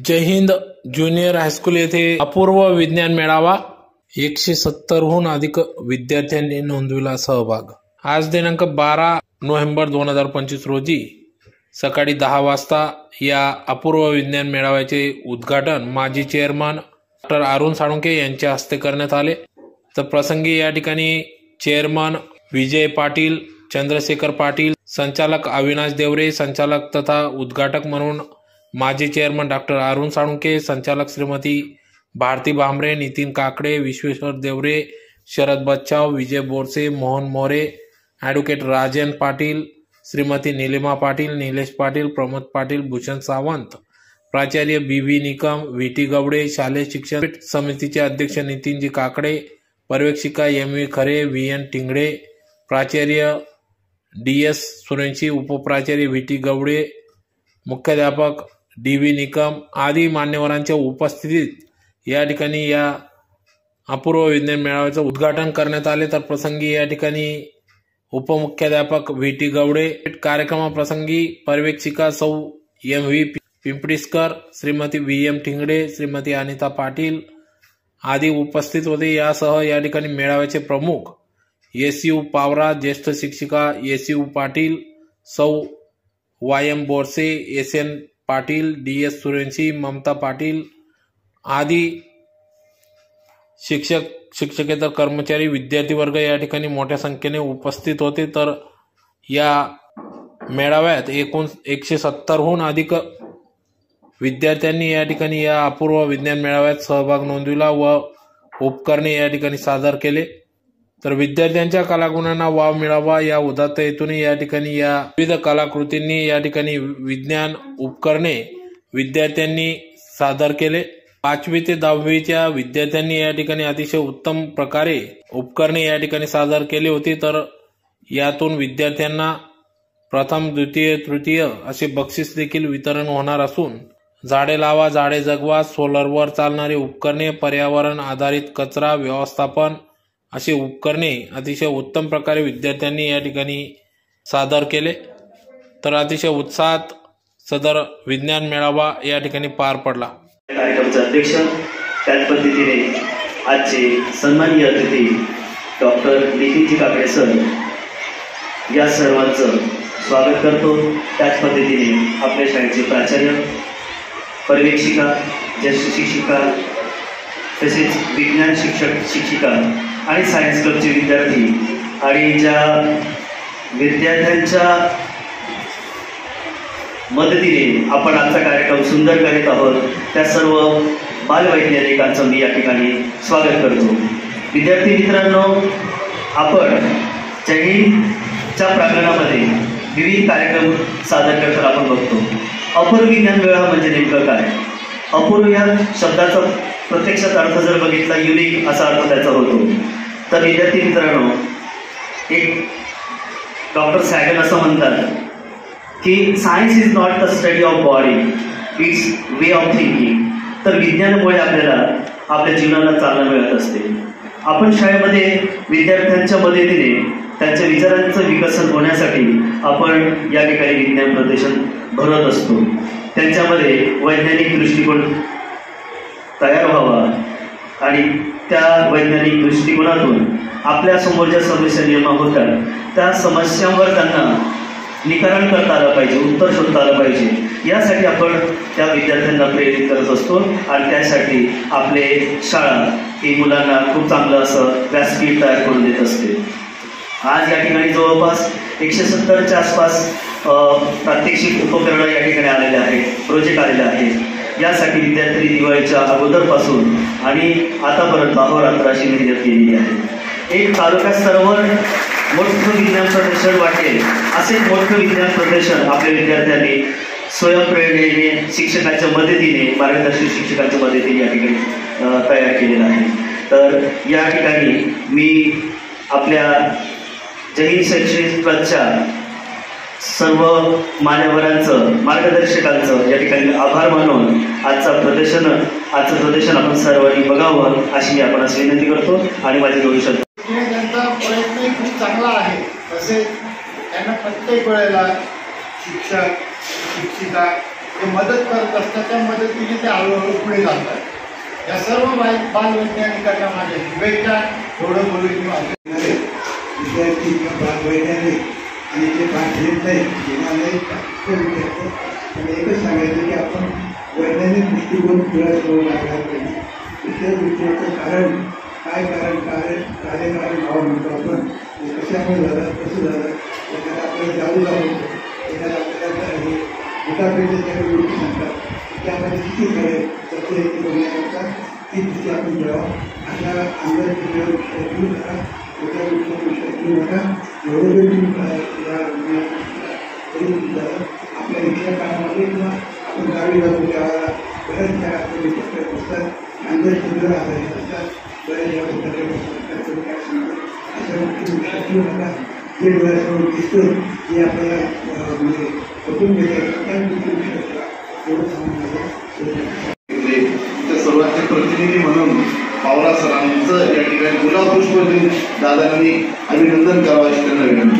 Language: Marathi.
जय हिंद ज्युनियर हायस्कूल येथे अपूर्व विज्ञान मेळावा 170हून अधिक विद्यार्थ्यांनी नोंदविला सहभाग। आज दिनांक 12 नोव्हेंबर 2025 रोजी सकाळी 10 वाजता या अपूर्व विज्ञान मेळाव्याचे उद्घाटन माजी चेअरमन डॉ. अरुण साळुंखे यांच्या हस्ते करण्यात आले। तर प्रसंगी या ठिकाणी चेअरमन विजय पाटील, चंद्रशेखर पाटील, संचालक अविनाश देवरे, संचालक तथा उद्घाटक म्हणून माजी चेअरमन डॉ. अरुण साळुंखे, संचालक श्रीमती भारती भामरे, नितीन काकडे, विश्वेश्वर देवरे, शरद बच्चाव, विजय बोरसे, मोहन मोरे, ॲडव्होकेट राजन पाटील, श्रीमती नीलिमा पाटील, निलेश पाटील, प्रमोद पाटील, भूषण सावंत, प्राचार्य बी निकम, व्ही गवडे, शालेय शिक्षण समितीचे अध्यक्ष नितीनजी काकडे, पर्यवेक्षिका एम खरे, व्ही टिंगडे, प्राचार्य डी सुरेंशी, उपप्राचार्य व्ही गवडे, मुख्याध्यापक डी निकम आदी मान्यवरांच्या उपस्थितीत या ठिकाणी या अपूर्व विज्ञान मेळाव्याचे उद्घाटन करण्यात आले। तर प्रसंगी या ठिकाणी उपमुख्याध्यापक व्ही गवडे, कार्यक्रमाप्रसंगी पर्यवेक्षिका सौ एम पिंपळीस्कर, श्रीमती व्ही टिंगडे, श्रीमती अनिता पाटील आदी उपस्थित होते। यासह या ठिकाणी मेळाव्याचे प्रमुख एस.यू. पावरा, ज्येष्ठ शिक्षिका एस.यू. पाटील, सौ वाय.एम. बोरसे, एस.एन. पाटील, डी.एस. सुरेंशी, ममता पाटील आदी शिक्षक, शिक्षकेतर कर्मचारी, विद्यार्थी वर्ग या ठिकाणी मोठ्या संख्येने उपस्थित होते। तर या मेळाव्यात एकूण 170हून अधिक विद्यार्थ्यांनी या ठिकाणी या अपूर्व विज्ञान मेळाव्यात सहभाग नोंदविला व उपकरणे या ठिकाणी सादर केले। तर विद्यार्थ्यांच्या कलागुणांना वाव मिळावा या उदात्त हेतूने या ठिकाणी या विविध कलाकृतींनी या ठिकाणी विज्ञान उपकरणे विद्यार्थ्यांनी सादर केले। 5वी ते 10वीच्या विद्यार्थ्यांनी या ठिकाणी अतिशय उत्तम प्रकारे उपकरणे या ठिकाणी सादर केली होती। तर यातून विद्यार्थ्यांना प्रथम, द्वितीय, तृतीय असे बक्षीस देखील वितरण होणार असून झाडे लावा झाडे जगवा, सोलरवर चालणारी उपकरणे, पर्यावरण आधारित कचरा व्यवस्थापन अशी उपकरणे अतिशय उत्तम प्रकारे विद्यार्थ्यांनी या ठिकाणी सादर केले। तर अतिशय उत्साहात सदर विज्ञान मेळावा या ठिकाणी पार पडला। कार्यक्रमाचे अध्यक्ष त्याच पद्धतीने आजचे सन्माननीय अतिथी डॉक्टर नितीनजी काकडे सर या सर्वांचं स्वागत करतो। त्याच पद्धतीने आपल्या शाळेचे प्राचार्य, पर्यवेक्षिका, ज्येष्ठ शिक्षिका तसेच विज्ञान शिक्षक शिक्षिका आणि सायन्स क्लबचे विद्यार्थी आणि ज्या विद्यार्थ्यांच्या मदतीने आपण आजचा कार्यक्रम सुंदर करीत आहोत त्या सर्व बालवैज्ञानिकांचं मी या ठिकाणी स्वागत करतो। विद्यार्थी मित्रांनो, आपण जय हिंदच्या प्रांगणामध्ये विविध कार्यक्रम सादर करताना आपण बघतो। अपूर्व विज्ञान मेळावा म्हणजे नेमकं काय? अपूर्व या शब्दाचा प्रत्यक्षात अर्थ जर बघितला युनिक असा अर्थ त्याचा होतो। तर विद्यार्थी मित्रांनो, एक डॉक्टर सॅगन असं म्हणतात की science is not the study of body, it's way of thinking. तर विज्ञानामुळे आपल्याला आपल्या जीवनाला चालना मिळत असते। आपण शाळेमध्ये विद्यार्थ्यांच्या मदतीने त्यांच्या विचारांचं विकसन होण्यासाठी आपण या ठिकाणी विज्ञान प्रदर्शन भरवत असतो। त्यांच्यामध्ये वैज्ञानिक दृष्टिकोन तयार व्हावा आणि त्या वैज्ञानिक दृष्टिकोनातून आपल्या समोर ज्या समस्या निर्माण होतात त्या समस्यांवर त्यांना निवारण करता आलं पाहिजे, उत्तर शोधता आलं पाहिजे। यासाठी आपण त्या विद्यार्थ्यांना प्रेरित करत असतो आणि त्यासाठी आपले शाळा ही मुलांना खूप चांगलं असं व्यासपीठ तयार करून देत असते। आज या ठिकाणी जवळपास 170च्या आसपास प्रात्यक्षिक उपकरणं या ठिकाणी आलेले आहेत, प्रोजेक्ट आलेले आहेत। यासाठी विद्यार्थी दिवाळीच्या अगोदरपासून आणि आतापर्यंत अहोरात्र अशी मेहनत केलेली आहे। एक तालुका स्तरावर मोठं विज्ञान प्रदर्शन वाटेल असे मोठं विज्ञान प्रदर्शन आपल्या विद्यार्थ्यांनी स्वयंप्रेरणेने शिक्षकांच्या मदतीने, मार्गदर्शक शिक्षकांच्या मदतीने या ठिकाणी तयार केलेलं आहे। तर या ठिकाणी मी आपल्या जय हिंद शैक्षणिक ट्रस्टच्या सर्व मान्यवरांचं, मार्गदर्शकांचं या ठिकाणी आभार मानून आजचं प्रदर्शन आपण सर्वांनी बघावं अशी मी आपणास विनंती करतो आणि माझे 2 शब्द। त्यांचा प्रयत्नही खूप चांगला आहे। तसेच त्यांना प्रत्येक वेळेला शिक्षक, शिक्षिका जे मदत करत असतात त्या मदतीने ते हळूहळू पुढे जातात. या सर्व बालवैज्ञानिकांना माझ्या शुभेच्छा. एवढं बोलून विद्यार्थी किंवा बालवैज्ञानिक आणि जे भाग घेत नाही घेणार नाही आणि एकच सांगायचं की आपण वैज्ञानिक दृष्टिकोन पुढे सुरू लागला पाहिजे. दुसऱ्या दृष्टीचं कारण काय कार्यकारण भाव म्हणतो आपण कशामुळे झालं कसं झालं एखादा आपल्याला जाऊ लागतो एखादा आपल्याला मुलाखतीच्या ज्या गोष्टी सांगतात त्यामध्ये किती करेल तर ते बघण्याकरता ती दृष्टी आपण घ्यावं. अशा अंदाज घेऊ नका एका गोष्टी घेऊ नका. एवढं जरी तुम्ही या आपल्या इथल्या कामामध्ये किंवा आपण गावी जातो त्यावेळेला बऱ्याच त्या आपल्या पुस्तक अंदाज केंद्र आधारित असतात. बऱ्याच या पुस्तकाच्या पुस्तकात काय सांगतात अशा गोष्टी लक्षात घेऊ नका. जे डोळ्यासमोर दिसतं जे आपल्याला म्हणजे पटून घेतात त्या गोष्टी लक्षात ठेवा. एवढं सांगून सर्वांचे प्रतिनिधी म्हणून पवार सरांचं या ठिकाणी गुलाब पुष्प दादांनी अभिनंदन करावं अशी त्यांना विनंती.